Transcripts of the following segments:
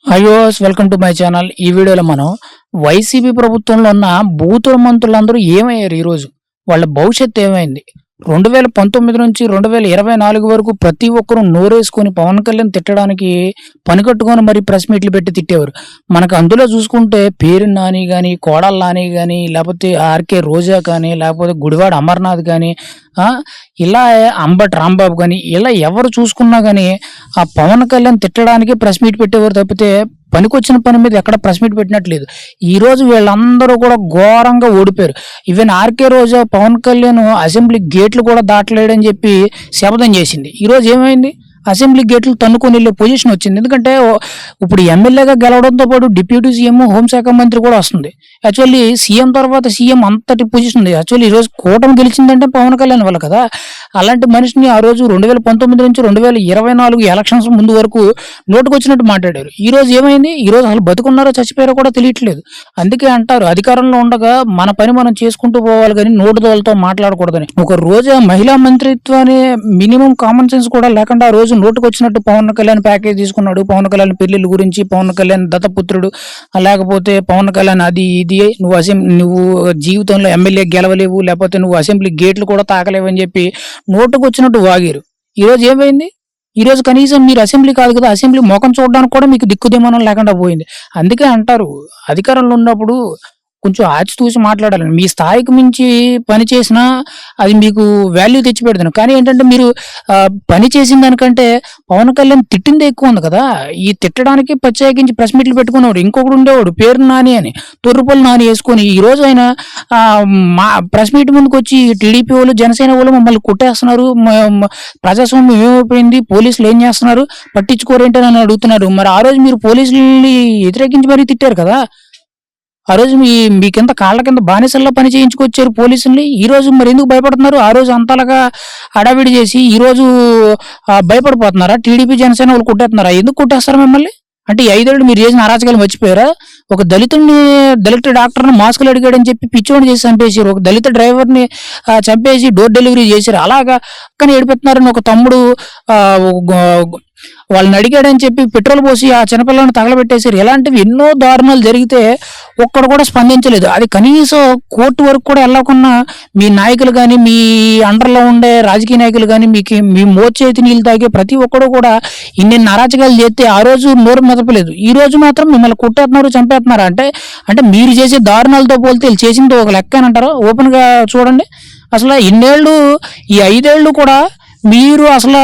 High viewers, welcome to my channel. ఈ వీడియోలో మనం వైసీపీ ప్రభుత్వంలో ఉన్న బూతుల మంత్రులందరూ ఏమయ్యారు, ఈరోజు వాళ్ళ భవిష్యత్తు ఏమైంది, 2019 నుంచి 2024 వరకు ప్రతి ఒక్కరూ నోరేసుకొని పవన్ కళ్యాణ్ తిట్టడానికి పనికట్టుకొని మరి ప్రెస్ మీట్లు పెట్టి తిట్టేవారు. మనకు అందులో చూసుకుంటే పేరు నాని కానీ, కోడల నాని కానీ, లేకపోతే ఆర్కే రోజా కానీ, లేకపోతే గుడివాడ అమర్నాథ్ కానీ, ఇలా అంబటి రాంబాబు కానీ, ఇలా ఎవరు చూసుకున్నా కానీ ఆ పవన్ కళ్యాణ్ తిట్టడానికి ప్రెస్ మీట్ పెట్టేవారు తప్పితే పనికొచ్చిన పని మీద ఎక్కడ ప్రెస్ మీట్ పెట్టినట్లేదు. ఈరోజు వీళ్ళందరూ కూడా ఘోరంగా ఓడిపోయారు. ఈవెన్ ఆర్కే రోజా పవన్ కళ్యాణ్ అసెంబ్లీ గేట్లు కూడా దాటలేడని చెప్పి శపథం చేసింది. ఈరోజు ఏమైంది? అసెంబ్లీ గేట్లు తన్నుకొని వెళ్ళే పొజిషన్ వచ్చింది. ఎందుకంటే ఇప్పుడు ఎమ్మెల్యేగా గెలవడంతో పాటు డిప్యూటీ సీఎం, హోంశాఖ మంత్రి కూడా వస్తుంది. యాక్చువల్లీ సీఎం తర్వాత సీఎం అంతటి పొజిషన్ ఉంది. యాక్చువల్లీ ఈరోజు కూటమి గెలిచిందంటే పవన్ కళ్యాణ్ వల్ల కదా. అలాంటి మనిషిని ఆ రోజు 2019 నుంచి 2024 ఎలక్షన్స్ ముందు వరకు నోటుకొచ్చినట్టు మాట్లాడారు. ఈ రోజు ఏమైంది? ఈ రోజు అసలు బతుకున్నారో చచ్చిపోయారో కూడా తెలియట్లేదు. అందుకే అంటారు, అధికారంలో ఉండగా మన పని మనం చేసుకుంటూ పోవాలి కానీ నోటుదోలతో మాట్లాడకూడదని. ఒక రోజు మహిళా మంత్రిత్వాన్ని మినిమం కామన్ సెన్స్ కూడా లేకుండా ఆ రోజు నోటుకొచ్చినట్టు పవన్ కళ్యాణ్ ప్యాకేజ్ తీసుకున్నాడు. పవన్ కళ్యాణ్ పెళ్లిళ్ళ గురించి, పవన్ కళ్యాణ్ దత్తపుత్రుడు, లేకపోతే పవన్ కళ్యాణ్ అది ఇది, నువ్వు జీవితంలో ఎమ్మెల్యే గెలవలేవు, లేకపోతే నువ్వు అసెంబ్లీ గేట్లు కూడా తాకలేవు అని చెప్పి నోటుకొచ్చినట్టు వాగారు. ఈరోజు ఏమైంది? ఈరోజు కనీసం మీరు అసెంబ్లీ కాదు కదా, అసెంబ్లీ ముఖం చూడడానికి కూడా మీకు దిక్కుదిమానం లేకుండా పోయింది. అందుకే అంటారు, అధికారంలో ఉన్నప్పుడు కొంచెం ఆచితూచి మాట్లాడాలి. మీ స్థాయికి మించి పని చేసినా అది మీకు వాల్యూ తెచ్చిపెడతాను. కానీ ఏంటంటే మీరు పని చేసిన దానికంటే పవన్ కళ్యాణ్ తిట్టిందే ఎక్కువ ఉంది కదా. ఈ తిట్టడానికి ప్రత్యేకించి ప్రెస్ మీట్లు పెట్టుకునేవాడు. ఇంకొకడు ఉండేవాడు పేరు నాని అని, తొర్రుపల్లి నాని వేసుకొని ఈరోజు ఆయన మా ప్రెస్ మీట్ ముందుకు వచ్చి టీడీపీ వాళ్ళు, జనసేన వాళ్ళు మమ్మల్ని కొట్టేస్తున్నారు, ప్రజాస్వామ్యం ఏమైపోయింది, పోలీసులు ఏం చేస్తున్నారు, పట్టించుకోరేంటని అని అడుగుతున్నారు. మరి ఆ రోజు మీరు పోలీసుల్ని వ్యతిరేకించి మరీ తిట్టారు కదా. ఆ రోజు మీ కింద కాళ్ళ కింద బానిసల్లో పని చేయించుకొచ్చారు పోలీసుల్ని. ఈ రోజు మరి ఎందుకు భయపడుతున్నారు? ఆ రోజు అంతలాగా హడావిడి చేసి ఈ రోజు భయపడిపోతున్నారా? టీడీపీ, జనసేన వాళ్ళు కొట్టేస్తున్నారా? ఎందుకు కొట్టేస్తారు మిమ్మల్ని? అంటే ఈ 5 ఏళ్ళు మీరు చేసిన అరాచకాలు మర్చిపోయారా? ఒక దళిత డాక్టర్ని మాస్కులు అడిగాడని చెప్పి పిచ్చోని చేసి చంపేసారు. ఒక దళిత డ్రైవర్ని చంపేసి డోర్ డెలివరీ చేశారు. అలాగా కానీ ఏడిపెత్తున్నారని ఒక తమ్ముడు వాళ్ళని అడిగాడని చెప్పి పెట్రోల్ పోసి ఆ చిన్నపిల్లని తగలబెట్టేశారు. ఇలాంటివి ఎన్నో దారుణాలు జరిగితే ఒక్కడు కూడా స్పందించలేదు. అది కనీసం కోర్టు వరకు కూడా వెళ్ళకుండా మీ నాయకులు కానీ, మీ అండర్లో ఉండే రాజకీయ నాయకులు కానీ, మీ మోచేతి నీళ్ళు తాగే ప్రతి ఒక్కడు కూడా ఇన్ని అరాచకాలు చేస్తే ఆ రోజు నోరు మెదపలేదు. ఈ రోజు మాత్రం మిమ్మల్ని కొట్టేస్తున్నారు, చంపేస్తున్నారు. అంటే మీరు చేసే దారుణాలతో పోలితే వీళ్ళు చేసింది ఒక లెక్క అని అంటారు. ఓపెన్గా చూడండి. అసలు ఇన్నేళ్ళు, ఈ 5 ఏళ్ళు కూడా మీరు అసలు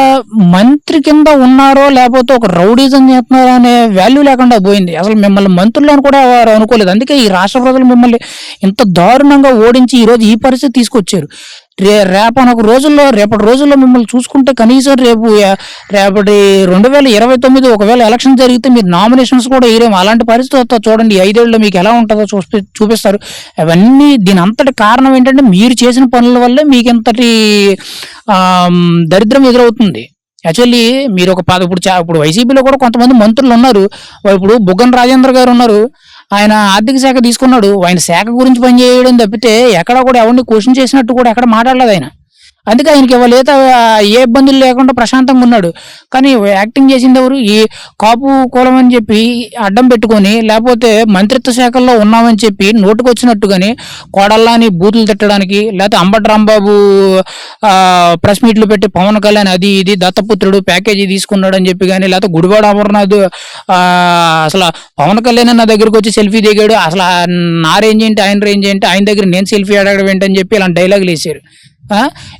మంత్రి కింద ఉన్నారో లేకపోతే ఒక రౌడీజం చేస్తున్నారో అనే వాల్యూ లేకుండా పోయింది. అసలు మిమ్మల్ని మంత్రులను కూడా వారు అనుకోలేదు. అందుకే ఈ రాష్ట్ర ప్రజలు మిమ్మల్ని ఇంత దారుణంగా ఓడించి ఈరోజు ఈ పరిస్థితి తీసుకొచ్చారు. రేపటి రోజుల్లో మిమ్మల్ని చూసుకుంటే కనీసం రేపటి 2029 ఒకవేళ ఎలక్షన్ జరిగితే మీరు నామినేషన్స్ కూడా వేయలేము. అలాంటి పరిస్థితి వస్తా చూడండి. 5 ఏళ్ళు మీకు ఎలా ఉంటుందో చూపిస్తారు. అవన్నీ దీని అంతటి కారణం ఏంటంటే మీరు చేసిన పనుల వల్లే మీకు ఇంతటి దరిద్రం ఎదురవుతుంది. యాక్చువల్లీ మీరు ఇప్పుడు వైసీపీలో కూడా కొంతమంది మంత్రులు ఉన్నారు. ఇప్పుడు బుగ్గన రాజేంద్ర గారు ఉన్నారు. ఆయన ఆర్థిక శాఖ తీసుకున్నాడు. ఆయన శాఖ గురించి పనిచేయడం తప్పితే ఎక్కడ కూడా ఎవరిని క్వశ్చన్ చేసినట్టు కూడా ఎక్కడ మాట్లాడలేదు ఆయన. అందుకే ఆయనకి ఇవ్వలేత ఏ ఇబ్బందులు లేకుండా ప్రశాంతంగా ఉన్నాడు. కానీ యాక్టింగ్ చేసింది ఎవరు? ఈ కాపు కులం అని చెప్పి అడ్డం పెట్టుకొని, లేకపోతే మంత్రిత్వ శాఖల్లో ఉన్నామని చెప్పి నోటుకొచ్చినట్టుగాని కోడల్లాని బూతులు తిట్టడానికి, లేకపోతే అంబటి రాంబాబు ప్రెస్ మీట్లు పెట్టి పవన్ కళ్యాణ్ అది ఇది దత్తపుత్రుడు ప్యాకేజీ తీసుకున్నాడు అని చెప్పి కానీ, లేకపోతే గుడివాడ అమర్నాథ్ అసలు పవన్ కళ్యాణ్ నా దగ్గరికి వచ్చి సెల్ఫీ దిగాడు, అసలు నా రేంజ్ ఏంటి, ఆయన రేంజ్ ఏంటి, ఆయన దగ్గర నేను సెల్ఫీ అడగడం ఏంటని చెప్పి ఇలాంటి డైలాగులు వేసారు.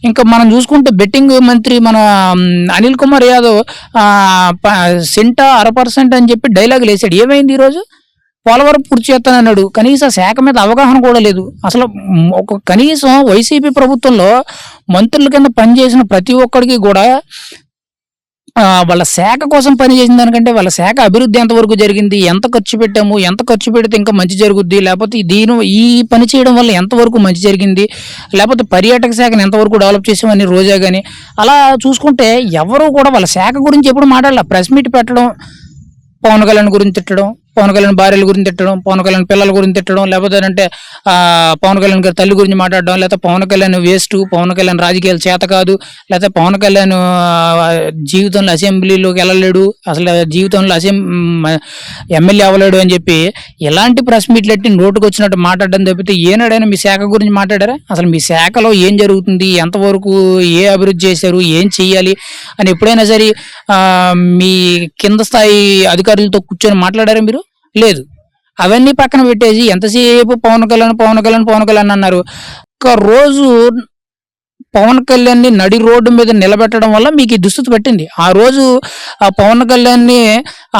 ఇంకా మనం చూసుకుంటే బెట్టింగ్ మంత్రి మన అనిల్ కుమార్ యాదవ్ సెంటా 1% అని చెప్పి డైలాగులు వేసాడు. ఏమైంది? ఈరోజు పోలవరం పూర్తి చేస్తానన్నాడు. కనీసం శాఖ మీద అవగాహన కూడా లేదు. అసలు కనీసం వైసీపీ ప్రభుత్వంలో మంత్రుల కింద పనిచేసిన ప్రతి ఒక్కడికి కూడా వాళ్ళ శాఖ కోసం పనిచేసిన దానికంటే వాళ్ళ శాఖ అభివృద్ధి ఎంతవరకు జరిగింది, ఎంత ఖర్చు పెట్టాము, ఎంత ఖర్చు పెడితే ఇంకా మంచి జరుగుద్ది, లేకపోతే ఈ పని చేయడం వల్ల ఎంతవరకు మంచి జరిగింది, లేకపోతే పర్యాటక శాఖను ఎంతవరకు డెవలప్ చేసామని రోజా కానీ అలా చూసుకుంటే ఎవరు కూడా వాళ్ళ శాఖ గురించి ఎప్పుడు మాట్లాడాల. ప్రెస్ మీట్ పెట్టడం, పవన్ కళ్యాణ్ గురించి తిట్టడం, పవన్ కళ్యాణ్ భార్యల గురించి తిట్టడం, పవన్ కళ్యాణ్ పిల్లల గురించి తిట్టడం, లేకపోతే అంటే పవన్ కళ్యాణ్ గారి తల్లి గురించి మాట్లాడడం, లేకపోతే పవన్ కళ్యాణ్ వేస్ట్, పవన్ కళ్యాణ్ రాజకీయాలు చేత కాదు, లేకపోతే పవన్ కళ్యాణ్ జీవితంలో అసెంబ్లీలోకి వెళ్ళలేడు, అసలు జీవితంలో ఎమ్మెల్యే అవ్వలేడు అని చెప్పి ఎలాంటి ప్రెస్ మీట్లు ఎట్టి నోటుకు వచ్చినట్టు మాట్లాడడం తప్పితే ఏనాడైనా మీ శాఖ గురించి మాట్లాడారా? అసలు మీ శాఖలో ఏం జరుగుతుంది, ఎంతవరకు ఏ అభివృద్ధి చేశారు, ఏం చెయ్యాలి అని ఎప్పుడైనా సరే మీ కింద స్థాయి అధికారులతో కూర్చొని మాట్లాడారా మీరు? లేదు. అవన్నీ పక్కన పెట్టేసి ఎంతసేపు పవన్ కళ్యాణ్ పవన్ కళ్యాణ్ పవన్ కళ్యాణ్ అన్నారు. ఒక రోజు పవన్ కళ్యాణ్ని నడి రోడ్డు మీద నిలబెట్టడం వల్ల మీకు ఈ దుస్థితి పట్టింది. ఆ రోజు ఆ పవన్ కళ్యాణ్ని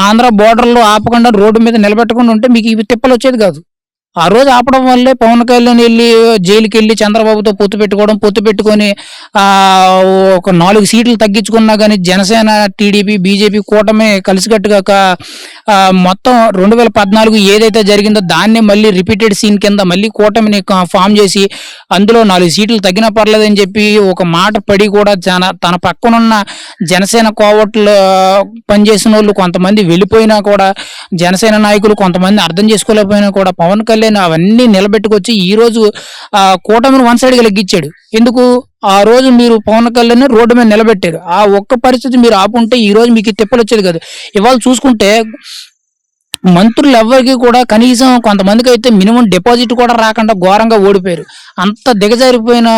ఆంధ్ర బోర్డర్లో ఆపకుండా రోడ్డు మీద నిలబెట్టకుండా ఉంటే మీకు ఇవి తిప్పలు వచ్చేది కాదు. ఆ రోజు ఆపడం వల్లే పవన్ కళ్యాణ్ వెళ్ళి జైలుకి వెళ్ళి చంద్రబాబుతో పొత్తు పెట్టుకొని ఒక 4 సీట్లు తగ్గించుకున్నా కానీ జనసేన, టీడీపీ, బీజేపీ కూటమి కలిసికట్టుగా మొత్తం 2014 ఏదైతే జరిగిందో దాన్ని మళ్ళీ రిపీటెడ్ సీన్ కింద మళ్ళీ కూటమిని ఫామ్ చేసి అందులో 4 సీట్లు తగ్గినా పర్లేదని చెప్పి ఒక మాట పడి కూడా తన పక్కనున్న జనసేన కోవట్లో పనిచేసిన వాళ్ళు కొంతమంది వెళ్ళిపోయినా కూడా, జనసేన నాయకులు కొంతమంది అర్థం చేసుకోలేకపోయినా కూడా పవన్ కళ్యాణ్ అవన్నీ నిలబెట్టుకొచ్చి ఈ రోజు కూటమిని వన్ సైడ్గా లెగ్గించాడు. ఎందుకు? ఆ రోజు మీరు పవన్ కళ్యాణ్ రోడ్డు మీద నిలబెట్టారు. ఆ ఒక్క పరిస్థితి మీరు ఆపుంటే ఈ రోజు మీకు తిప్పలు వచ్చేది కాదు. ఇవాళ చూసుకుంటే మంత్రులు ఎవ్వరికి కూడా కనీసం కొంతమందికి అయితే మినిమం డిపాజిట్ కూడా రాకుండా ఘోరంగా ఓడిపోయారు. అంత దిగజారిపోయిన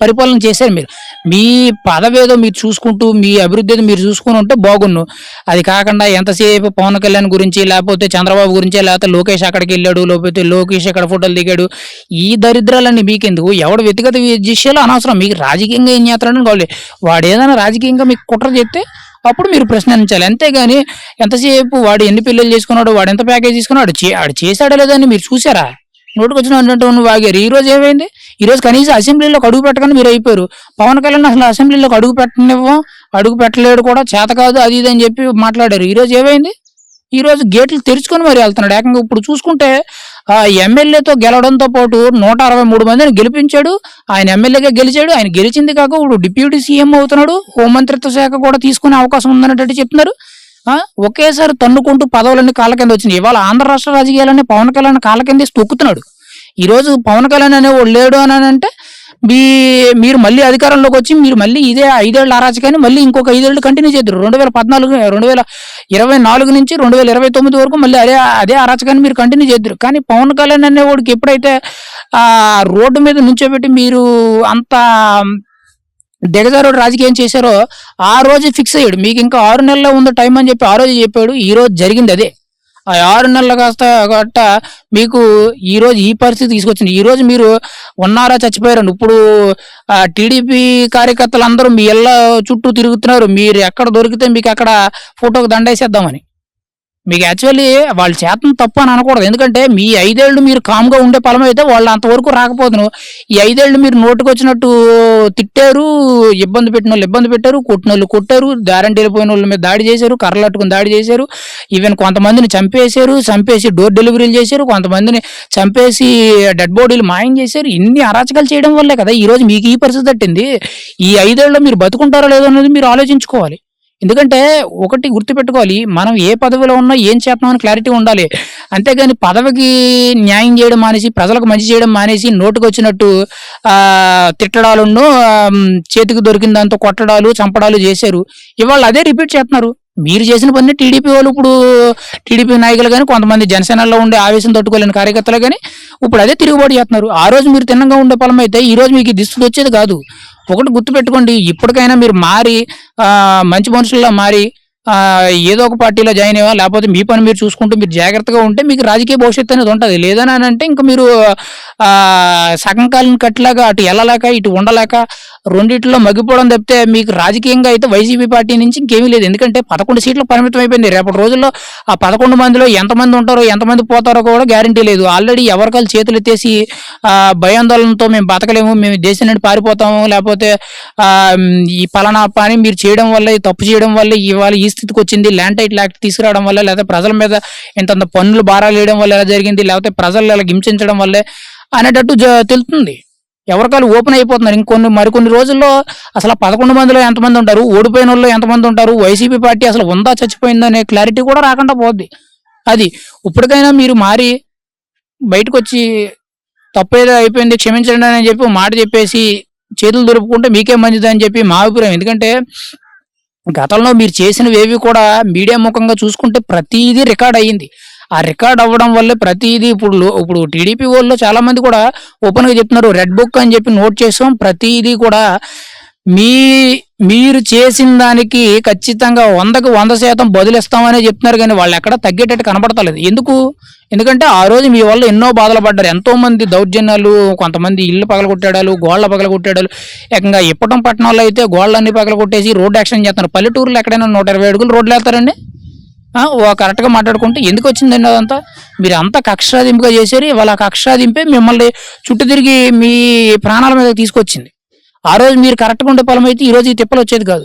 పరిపాలన చేశారు మీరు. మీ పదవేదో మీరు చూసుకుంటూ మీ అభివృద్ధి ఏదో మీరు చూసుకుని ఉంటే బాగున్ను. అది కాకుండా ఎంతసేపు పవన్ కళ్యాణ్ గురించి, లేకపోతే చంద్రబాబు గురించి, లేకపోతే లోకేష్ అక్కడికి వెళ్ళాడు, లేకపోతే లోకేష్ అక్కడ ఫోటోలు దిగాడు, ఈ దరిద్రాలన్నీ మీకెందుకు? ఎవడు వ్యక్తిగత విషయాలు అనవసరం. మీకు రాజకీయంగా ఏం చేస్తాడని కావాలి. వాడు ఏదైనా రాజకీయంగా మీకు కుట్ర చేస్తే అప్పుడు మీరు ప్రశ్నించాలి. అంతేగాని ఎంతసేపు వాడు ఎన్ని పెళ్ళిళ్ళు చేసుకున్నాడు, వాడు ఎంత ప్యాకేజ్ తీసుకున్నాడు, ఆడు చేశాడో లేదని మీరు చూసారా? నోటుకు వచ్చిన నువ్వు వాగారు. ఈ రోజు ఏమైంది? ఈ రోజు కనీసం అసెంబ్లీలోకి అడుగు పెట్టగానే మీరు అయిపోయారు. పవన్ కళ్యాణ్ అసలు అసెంబ్లీలోకి అడుగు పెట్టలేడు కూడా, చేత కాదు అది ఇది అని చెప్పి మాట్లాడారు. ఈ రోజు ఏమైంది? ఈ రోజు గేట్లు తెరుచుకొని మరి వెళ్తున్నాడు. ఏకంగా ఇప్పుడు చూసుకుంటే ఎమ్మెల్యేతో గెలవడంతో పాటు 163 మందిని గెలిపించాడు. ఆయన ఎమ్మెల్యేగా గెలిచాడు. ఆయన గెలిచింది కాక ఇప్పుడు డిప్యూటీ సీఎం అవుతున్నాడు. హోంమంత్రిత్వ శాఖ కూడా తీసుకునే అవకాశం ఉందన్నట్టు చెప్తున్నారు. ఒకేసారి తన్నుకుంటూ పదవులన్నీ కాళ్ళ కింద వచ్చినాయి. ఇవాళ ఆంధ్ర రాష్ట్ర రాజకీయాలన్నీ పవన్ కళ్యాణ్ కాళ్ళ కింద తొక్కుతున్నాడు. ఈ రోజు పవన్ కళ్యాణ్ అనేవాడు లేడు అని అంటే మీరు మళ్ళీ అధికారంలోకి వచ్చి మీరు మళ్ళీ ఇదే 5 ఏళ్ల అరాచకాన్ని మళ్ళీ ఇంకొక 5 ఏళ్ళు కంటిన్యూ చేద్దరు. 2024 నుంచి 2029 వరకు మళ్ళీ అదే అరాచకాన్ని మీరు కంటిన్యూ చేద్దరు. కానీ పవన్ కళ్యాణ్ అనేవాడికి ఎప్పుడైతే రోడ్డు మీద నుంచోబెట్టి మీరు అంత దిగజారుడు రాజకీయం చేశారో ఆ రోజు ఫిక్స్ అయ్యాడు. మీకు ఇంకా 6 నెలల్లో ఉంది టైం అని చెప్పి ఆ రోజు చెప్పాడు. ఈ రోజు జరిగింది అదే. ఆ 6 నెలలు కాస్త గట్ట మీకు ఈ రోజు ఈ పరిస్థితి తీసుకొచ్చింది. ఈ రోజు మీరు ఉన్నారా చచ్చిపోయారండి. ఇప్పుడు టీడీపీ కార్యకర్తలు అందరూ మీ ఇళ్ళ చుట్టూ తిరుగుతున్నారు. మీరు ఎక్కడ దొరికితే మీకు అక్కడ ఫోటోకి దండేసేద్దామని. మీకు యాక్చువల్లీ వాళ్ళ చేతను తప్పు అని అనకూడదు. ఎందుకంటే మీ 5 ఏళ్ళు మీరు కామ్గా ఉండే ఫలం అయితే వాళ్ళు అంతవరకు రాకపోదును. ఈ 5 ఏళ్ళు మీరు నోటుకొచ్చినట్టు తిట్టారు, ఇబ్బంది పెట్టారు, కొట్టినోళ్ళు కొట్టారు, దారంటి వెళ్ళిపోయిన వాళ్ళ మీద దాడి చేశారు, కర్రలు అట్టుకుని దాడి చేశారు, ఈవెన్ కొంతమందిని చంపేసి డోర్ డెలివరీలు చేశారు, కొంతమందిని చంపేసి డెడ్ బాడీలు మాయం చేశారు. ఇన్ని అరాచకాలు చేయడం వల్లే కదా ఈరోజు మీకు ఈ పరిస్థితి తట్టింది. ఈ 5 ఏళ్ళలో మీరు బతుకుంటారో లేదో అనేది మీరు ఆలోచించుకోవాలి. ఎందుకంటే ఒకటి గుర్తుపెట్టుకోవాలి, మనం ఏ పదవిలో ఉన్నా ఏం చేస్తున్నామని క్లారిటీ ఉండాలి. అంతేగాని పదవికి న్యాయం చేయడం మానేసి, ప్రజలకు మంచి చేయడం మానేసి నోటుకు వచ్చినట్టు తిట్టడాలను, చేతికి దొరికిన దాంతో కొట్టడాలు, చంపడాలు చేశారు. ఇవాళ అదే రిపీట్ చేస్తున్నారు. మీరు చేసిన పని టీడీపీ వాళ్ళు, ఇప్పుడు టీడీపీ నాయకులు కానీ, కొంతమంది జనసేనలో ఉండే ఆవేశం తట్టుకోలేని కార్యకర్తలు కానీ ఇప్పుడు అదే తిరుగుబాటు చేస్తున్నారు. ఆ రోజు మీరు తిన్నంగా ఉండే ఫలం అయితే ఈ రోజు మీకు దిస్తులు వచ్చేది కాదు. ఒకటి గుర్తుపెట్టుకోండి, ఇప్పటికైనా మీరు మారి మంచి మనుషుల్లో మారి ఏదో ఒక పార్టీలో జాయిన్ అయ్యా, లేకపోతే మీ పని మీరు చూసుకుంటూ మీరు జాగ్రత్తగా ఉంటే మీకు రాజకీయ భవిష్యత్తు అనేది ఉంటుంది. లేదని అంటే ఇంకా మీరు సగం కాలిన కట్టలాగా అటు వెళ్ళలేక ఇటు ఉండలేక రెండిట్లో మగ్గిపోవడం తప్పితే మీకు రాజకీయంగా అయితే వైసీపీ పార్టీ నుంచి ఇంకేమీ లేదు. ఎందుకంటే 11 సీట్లకు పరిమితం అయిపోయింది. రేపటి రోజుల్లో ఆ 11 మందిలో ఎంతమంది ఉంటారో ఎంతమంది పోతారో కూడా గ్యారంటీ లేదు. ఆల్రెడీ ఎవరికాలు చేతులు ఎత్తేసి భయాందోళనతో మేము బతకలేము, మేము దేశం నుండి పారిపోతాము, లేకపోతే ఈ పలానా పని మీరు చేయడం వల్ల, తప్పు చేయడం వల్ల ఇవాళ ఈ స్థితికి వచ్చింది, ల్యాండ్ టైటిల్ యాక్ట్ తీసుకురావడం వల్ల, లేకపోతే ప్రజల మీద ఇంతంత పన్నులు భారాలు వేయడం వల్ల ఎలా జరిగింది, లేకపోతే ప్రజలు ఎలా హింసించడం వల్లే అనేటట్టు తెలుస్తుంది. ఎవరికాలు ఓపెన్ అయిపోతున్నారు. మరికొన్ని రోజుల్లో అసలు 11 మందిలో ఎంతమంది ఉంటారు, ఓడిపోయిన వాళ్ళు ఎంతమంది ఉంటారు, వైసీపీ పార్టీ అసలు ఉందా చచ్చిపోయిందా అనే క్లారిటీ కూడా రాకుండా పోద్ది. అది ఇప్పటికైనా మీరు మారి బయటకొచ్చి తప్పేదో అయిపోయింది క్షమించండి అని చెప్పి ఓ మాట చెప్పేసి చేతులు దులుపుకుంటే మీకే మంచిదని చెప్పి మా అభిప్రాయం. ఎందుకంటే గతంలో మీరు చేసినవేవి కూడా మీడియా ముఖంగా చూసుకుంటే ప్రతీదీ రికార్డ్ అయ్యింది. ఆ రికార్డ్ అవ్వడం వల్లే ప్రతీదీ ఇప్పుడు టీడీపీ వోళ్ళు చాలామంది కూడా ఓపెన్‌గా చెప్తున్నారు. రెడ్ బుక్ అని చెప్పి నోట్ చేసాం. ప్రతీదీ కూడా మీ మీరు చేసిన దానికి ఖచ్చితంగా 100కి 100% బదులిస్తామనే చెప్తున్నారు గానీ, వాళ్ళెక్కడ తగ్గేటట్టు కనపడతలేదు. ఎందుకు? ఎందుకంటే ఆ రోజు మీ వల్ల ఎన్నో బాధలు పడ్డారు. ఎంతోమంది దౌర్జన్యాలు, కొంతమంది ఇళ్ళు పగలగొట్టాడాలు, గోడలు పగలగొట్టాడాలు, ఏకంగా ఇప్పటం పట్టణంలో అయితే గోడలన్నీ పగలగొట్టేసి రోడ్ యాక్సిడెంట్ చేస్తున్నారు. పల్లెటూరులో ఎక్కడైనా 120 అడుగులు రోడ్లేత్తారండి? కరెక్ట్‌గా మాట్లాడుకుంటే ఎందుకొచ్చిందండి అదంతా? మీరంతా కక్షాదింపుగా చేశారు. ఇవాళ ఆ కక్షాదింపే మిమ్మల్ని చుట్టూ తిరిగి మీ ప్రాణాల మీదకి తీసుకొచ్చింది. ఆ రోజు మీరు కరెక్ట్‌గా ఉండే పొలమైతే ఈరోజు ఈ తిప్పలొచ్చేది కాదు.